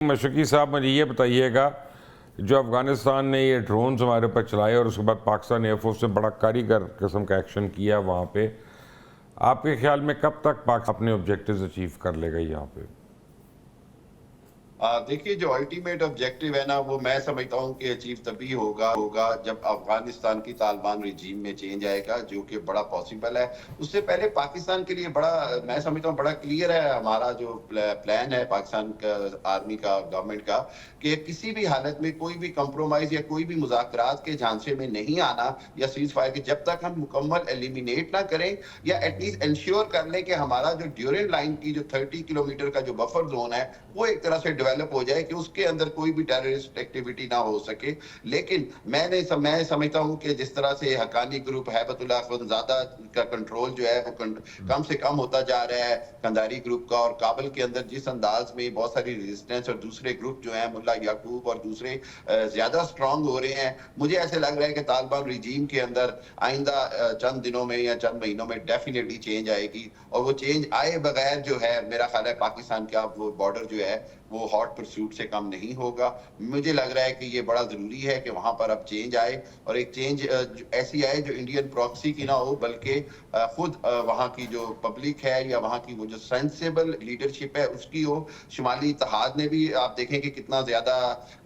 मशरकी साहब, मुझे ये बताइएगा, जो अफ़गानिस्तान ने ये ड्रोन्स हमारे ऊपर चलाए और उसके बाद पाकिस्तान एयरफोर्स ने बड़ा कारीगर किस्म का एक्शन किया वहाँ पे, आपके ख्याल में कब तक पाकिस्तान अपने ऑब्जेक्टिव्स अचीव कर लेगा यहाँ पे? देखिए, जो अल्टीमेट ऑब्जेक्टिव है ना, वो मैं समझता हूँ कि अचीव तभी होगा जब अफगानिस्तान की तालिबान रिजीम में चेंज आएगा, जो कि बड़ा पॉसिबल है। उससे पहले पाकिस्तान के लिए बड़ा, मैं समझता हूँ, बड़ा क्लियर है हमारा जो प्लान है पाकिस्तान का, आर्मी का, गवर्नमेंट का, कि किसी भी हालत में कोई भी कंप्रोमाइज या कोई भी मुज़ाकरात के झांसे में नहीं आना, या सीज फायर के जब तक हम मुकम्मल एलिमिनेट ना करें, या एटलीस्ट इंश्योर कर लें कि हमारा जो ड्यूरेंट लाइन की जो 30 किलोमीटर का जो बफर जोन है वो एक तरह से डेवलप हो जाए कि उसके अंदर कोई भी टेररिस्ट एक्टिविटी ना हो सके। लेकिन मैं समझता हूं कि जिस तरह से हक्कानी ग्रुप, हैबतुल्लाह अखवंदजादा का कंट्रोल जो है वो कम से कम होता जा रहा है कंधारी ग्रुप का, और काबुल के अंदर जिस अंदाज में बहुत सारी रेजिस्टेंस और दूसरे ग्रुप जो है मुल्ला याकूब और दूसरे ज्यादा स्ट्रांग हो रहे हैं, मुझे ऐसे लग रहा है कि तालिबान रिजीम के अंदर आइंदा चंद दिनों में या चंद महीनों में डेफिनेटली चेंज आएगी। और वो चेंज आए बगैर जो है, मेरा ख्याल है पाकिस्तान का वो बॉर्डर जो है वो हॉट परस्यूट से कम नहीं होगा। मुझे लग रहा है कि ये बड़ा जरूरी है कि वहां पर अब चेंज आए, और एक चेंज ऐसी आए जो इंडियन प्रॉक्सी की ना हो, बल्कि खुद वहां की जो पब्लिक है या वहां की वो जो सेंसिबल लीडरशिप है उसकी हो। शुमाली इत्तेहाद ने भी आप देखें कि कितना ज्यादा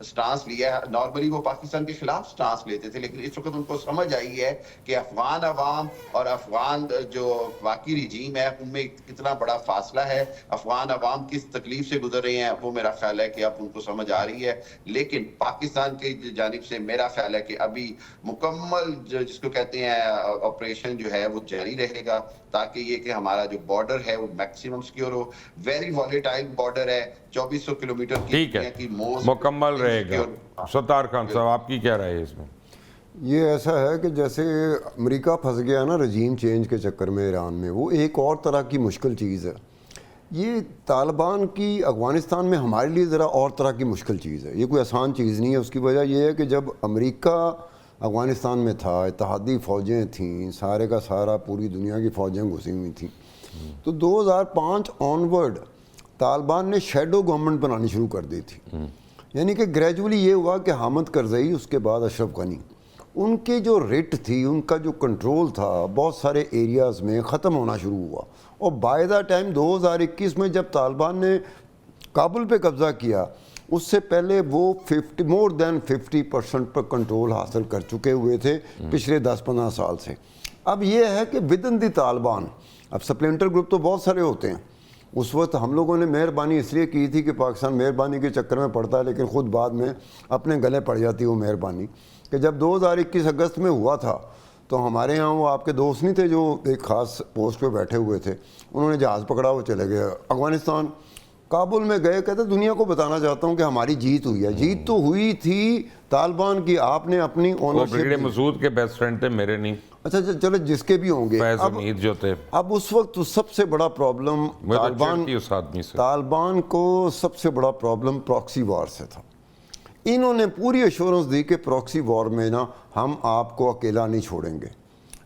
स्टांस लिया है। नॉर्मली वो पाकिस्तान के खिलाफ स्टांस लेते थे, लेकिन इस वक्त उनको समझ आई है कि अफगान अवाम और अफगान जो वाकई रिजीम है उनमें कितना बड़ा फासला है, अफगान अवाम किस तकलीफ से गुजर रहे हैं, वो मेरा ख्याल है कि अब उनको समझ आ रही है। लेकिन पाकिस्तान की जानिब से मेरा ख्याल है कि अभी मुकम्मल जिसको कहते हैं ऑपरेशन जो है वो जारी रहेगा, ताकि ये कि हमारा जो बॉर्डर है वो मैक्सिमम सिक्योर हो। वेरी वॉलेटाइल बॉर्डर है, 2400 किलोमीटर ठीक है, की मोस्ट मुकम्मल रहेगा। सत्तार खान साहब, आपकी क्या राय है इसमें? ये ऐसा है कि जैसे अमेरिका फंस गया ना रजीम चेंज के चक्कर में ईरान में, वो एक और तरह की मुश्किल चीज़ है। ये तालिबान की अफ़गानिस्तान में हमारे लिए ज़रा और तरह की मुश्किल चीज़ है, ये कोई आसान चीज़ नहीं है। उसकी वजह यह है कि जब अमेरिका अफ़गानिस्तान में था, इत्तेहादी फ़ौजें थीं, सारे का सारा पूरी दुनिया की फ़ौजें घुसी हुई थीं, तो 2005 ऑनवर्ड तालिबान ने शैडो गवर्नमेंट बनानी शुरू कर दी थी। यानी कि ग्रेजुअली ये हुआ कि हामिद करज़ई, उसके बाद अशरफ गनी, उनके जो रेट थी, उनका जो कंट्रोल था, बहुत सारे एरियाज़ में ख़त्म होना शुरू हुआ। और बाय द टाइम 2021 में जब तालिबान ने काबुल पे कब्ज़ा किया, उससे पहले वो मोर देन 50% पर कंट्रोल हासिल कर चुके हुए थे पिछले 10-15 साल से। अब ये है कि विद इन दी तालिबान, अब सप्लेंटर ग्रुप तो बहुत सारे होते हैं। उस वक्त हम लोगों ने मेहरबानी इसलिए की थी कि पाकिस्तान मेहरबानी के चक्कर में पड़ता है, लेकिन ख़ुद बाद में अपने गले पड़ जाती है वो मेहरबानी, कि जब 2021 अगस्त में हुआ था तो हमारे यहाँ वो आपके दोस्त नहीं थे जो एक ख़ास पोस्ट पे बैठे हुए थे, उन्होंने जहाज़ पकड़ा, वो चले गए अफ़गानिस्तान। काबुल में गए, कहते दुनिया को बताना चाहता हूँ कि हमारी जीत हुई है। जीत तो हुई थी तालिबान की, आपने अपनी ओनरशिप, मसूद के बेस्ट फ्रेंड थे, मेरे नहीं। अच्छा चलो जिसके भी होंगे, अब जो थे, अब उस वक्त सबसे बड़ा प्रॉब्लम तालिबान को सबसे बड़ा प्रॉब्लम प्रॉक्सी वॉर से था। इन्होंने पूरी एश्योरेंस दी कि प्रॉक्सी वॉर में ना हम आपको अकेला नहीं छोड़ेंगे।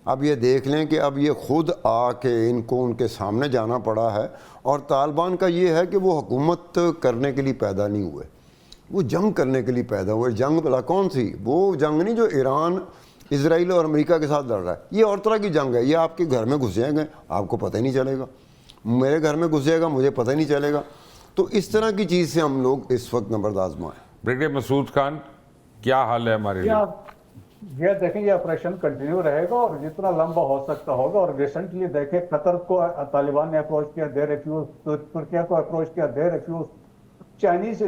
अब ये देख लें कि अब ये खुद आके इनको उनके सामने जाना पड़ा है। और तालिबान का ये है कि वो हुकूमत करने के लिए पैदा नहीं हुए, वो जंग करने के लिए पैदा हुए। जंग भला कौन सी? वो जंग नहीं जो ईरान, इजराइल और अमेरिका के साथ लड़ रहा है, ये और तरह की जंग है। ये आपके घर में घुस जाएंगे, आपको पता ही नहीं चलेगा, मेरे घर में घुस जाएगा, मुझे पता ही नहीं चलेगा। तो इस तरह की चीज़ से हम लोग इस वक्त नंबर आजमाएं। ब्रिगेडियर मसूद खान, क्या हाल है हमारे लिए? ये देखें, ये ऑपरेशन कंटिन्यू रहेगा और जितना लंबा हो सकता होगा। और रिसेंटली देखें, कतर को तालिबान ने अप्रोच किया, दे रिफ्यूज, तुर्किया को अप्रोच किया, they refused. Chinese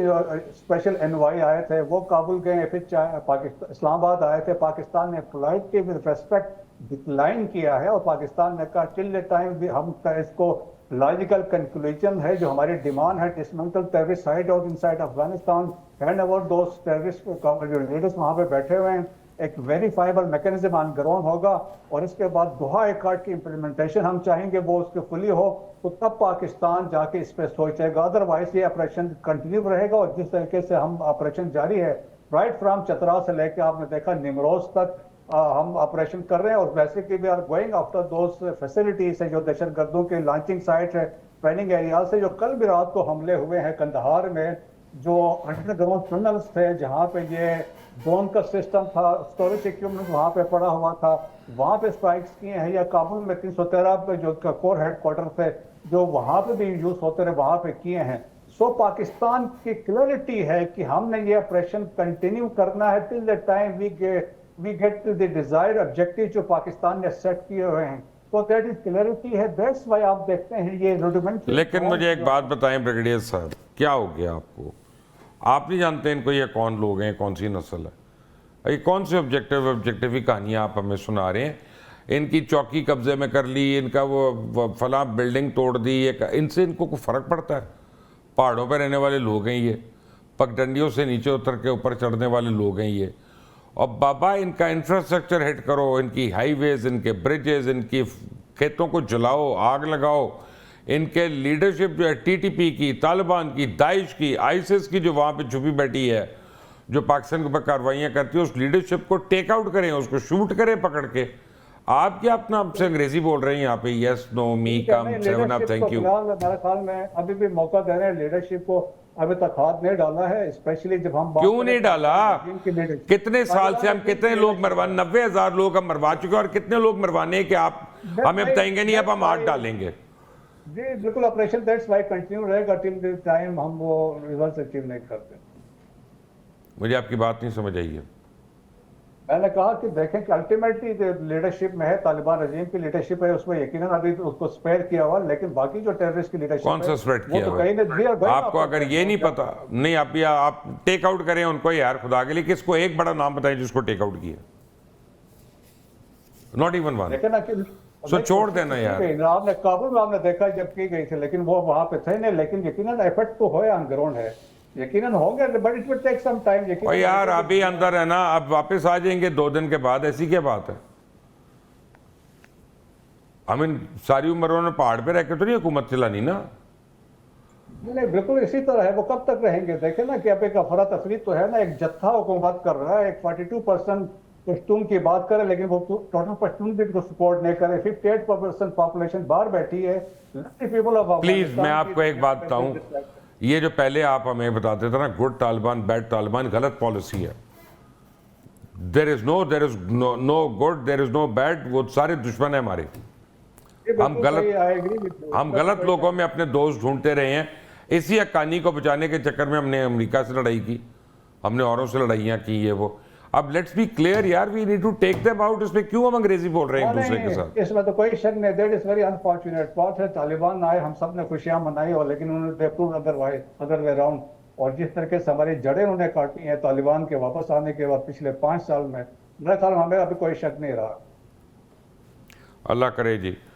special envoy आए थे, वो काबुल गए, फिर पाकिस्तान इस्लामाबाद आए थे। पाकिस्तान ने पोलाइटली विद रेस्पेक्ट डिक्लाइन किया है, और पाकिस्तान ने कहा टिल द टाइम हम इसको लॉजिकल कंक्लूजन है जो हमारी डिमांड है, dismantle terrorist site out inside Afghanistan, hand over those terrorist leaders वहां पे बैठे हुए हैं। एक वेरीफाइबल मैकेनिज्म ऑन ग्राउंड होगा, और इसके बाद दोहा एक्ट की इंप्लीमेंटेशन हम चाहेंगे वो उसके फुली हो, तो तब पाकिस्तान जाके इस पर सोचेगा। अदरवाइज ये ऑपरेशन कंटिन्यू रहेगा। और जिस तरीके से हम ऑपरेशन जारी है, राइट फ्रॉम चतरा से लेकर आपने देखा निमरोज तक हम ऑपरेशन कर रहे हैं। और वैसे कि we are going after those facilities है जो दहशतगर्दों के लॉन्चिंग साइट है, ट्रेनिंग एरिया से, जो कल भी रात को हमले हुए हैं कंदहार में, जो अंडरग्राउंड टनल्स थे जहाँ पे ये ड्रोन का सिस्टम था, स्टोरेज इक्विपमेंट वहाँ पे पड़ा हुआ था, वहाँ पे स्ट्राइक्स किए हैं, या काबुल में 313 पे जो कोर हेडक्वार्टर थे जो वहाँ पे भी यूज होते रहे वहाँ पे किए हैं। सो पाकिस्तान की क्लैरिटी है कि हमने ये ऑपरेशन कंटिन्यू करना है till the time we get to the desired objective जो पाकिस्तान ने सेट किए हुए हैं। तो दैट इज क्लैरिटी है, दैट्स व्हाई आप देखते हैं ये रुडिमेंट्री। लेकिन मुझे एक बात बताएं ब्रिगेडियर साहब, क्या हो गया आपको? आप नहीं जानते इनको ये कौन लोग हैं, कौन सी नस्ल है? ये कौन से ऑब्जेक्टिव की कहानियाँ आप हमें सुना रहे हैं? इनकी चौकी कब्जे में कर ली, इनका वो फला बिल्डिंग तोड़ दी, इनसे इनको कोई फ़र्क पड़ता है? पहाड़ों पर रहने वाले लोग हैं ये, पगडंडियों से नीचे उतर के ऊपर चढ़ने वाले लोग हैं ये। और बाबा इनका इंफ्रास्ट्रक्चर हिट करो, इनकी हाईवेज, इनके ब्रिजेज, इनकी खेतों को जलाओ, आग लगाओ। इनके लीडरशिप जो है टीटीपी की, तालिबान की, दाइश की, आईसिस की जो वहाँ पे छुपी बैठी है, जो पाकिस्तान के ऊपर कार्रवाइयाँ करती है, उस लीडरशिप को टेक आउट करें, उसको शूट करें पकड़ के। आप क्या अपना आपसे अंग्रेजी बोल रहे हैं यहाँ पे? Yes, no, me, come, seven up, thank you. मेरे ख्याल में अभी भी मौका दे रहे हैं लीडरशिप को। अभी तक हाथ नहीं डाला है, स्पेशली जब हम क्यों नहीं डाला? कितने साल से हम कितने लोग मरवा, 90,000 लोग हम मरवा चुके हैं, और कितने लोग मरवाने हैं कि आप हमें बताएंगे नहीं, अब हम हाथ डालेंगे? जी बिल्कुल, ऑपरेशन दैट्स वाई कंटिन्यू रहेगा टिल द टाइम हम वो रिजल्ट अचीव नहीं करते। मुझे आपकी बात नहीं समझ आई है। मैंने कहा कि देखें कि अल्टीमेटली लीडरशिप में है, तालिबान रजीम की लीडरशिप है, उसमें यकीनन अभी उसको स्पेयर किया हुआ, लेकिन बाकी जो टेररिस्ट की लीडरशिप कौन सा स्प्रेड किया तो हुआ? कहीं ना आपको अगर ये नहीं पता, नहीं आप टेक आउट करें उनको यार, खुदा के लिए किसको एक बड़ा नाम बताएं जिसको टेक आउट किया? Not even one. लेकिन सो छोड़ देना यार। आपने काबुल में आपने देखा जब की गई थी, लेकिन वो वहां पे थे नहीं, लेकिन यकीनन एफर्ट तो है, ऑन ग्राउंड है, यकीनन होंगे, but it will take some time. और यार अभी अंदर है ना, अब वापस आ जाएंगे 2 दिन के बाद, ऐसी क्या बात है? आई मीन सारी उम्र उन्होंने पहाड़ पे रह के तो नहीं हुकूमत चलानी ना। नहीं, बिल्कुल इसी तरह है, वो कब तक रहेंगे? देखे ना कि अब एक अफरा तफरी तो है ना, एक जत्था हुकूमत कर रहा है, एक 42% पश्तून की बात करे, लेकिन वो टोटल पश्तून भी इनको सपोर्ट नहीं करे। 58% पॉपुलेशन बाहर बैठी है। प्लीज मैं आपको एक बात बताऊं, ये जो पहले आप हमें बताते थे ना, गुड तालिबान बैड तालिबान, गलत पॉलिसी है। There is no good, there is no bad, वो सारे दुश्मन है हमारे। हम गलत लोगों में अपने दोस्त ढूंढते रहे हैं। इसी हक्कानी को बचाने के चक्कर में हमने अमेरिका से लड़ाई की, हमने औरों से लड़ाइयाँ की, ये वो। अब लेट्स बी क्लियर यार, we need to take them out. इसमें क्यों हम अंग्रेजी बोल रहे हैं एक दूसरे के साथ? इसमें तो कोई शक नहीं, दैट इज वेरी अनफॉर्चुनेट। बात है तालिबान आए, हम सब ने खुशियां मनाई, और लेकिन उन्होंने प्रूव अदर वे राउंड। और जिस तरीके से हमारी जड़ें उन्होंने काटी हैं तालिबान के वापस आने के बाद पिछले 5 साल में, मेरे ख्याल में हमें अभी कोई शक नहीं रहा। अल्लाह करे जी।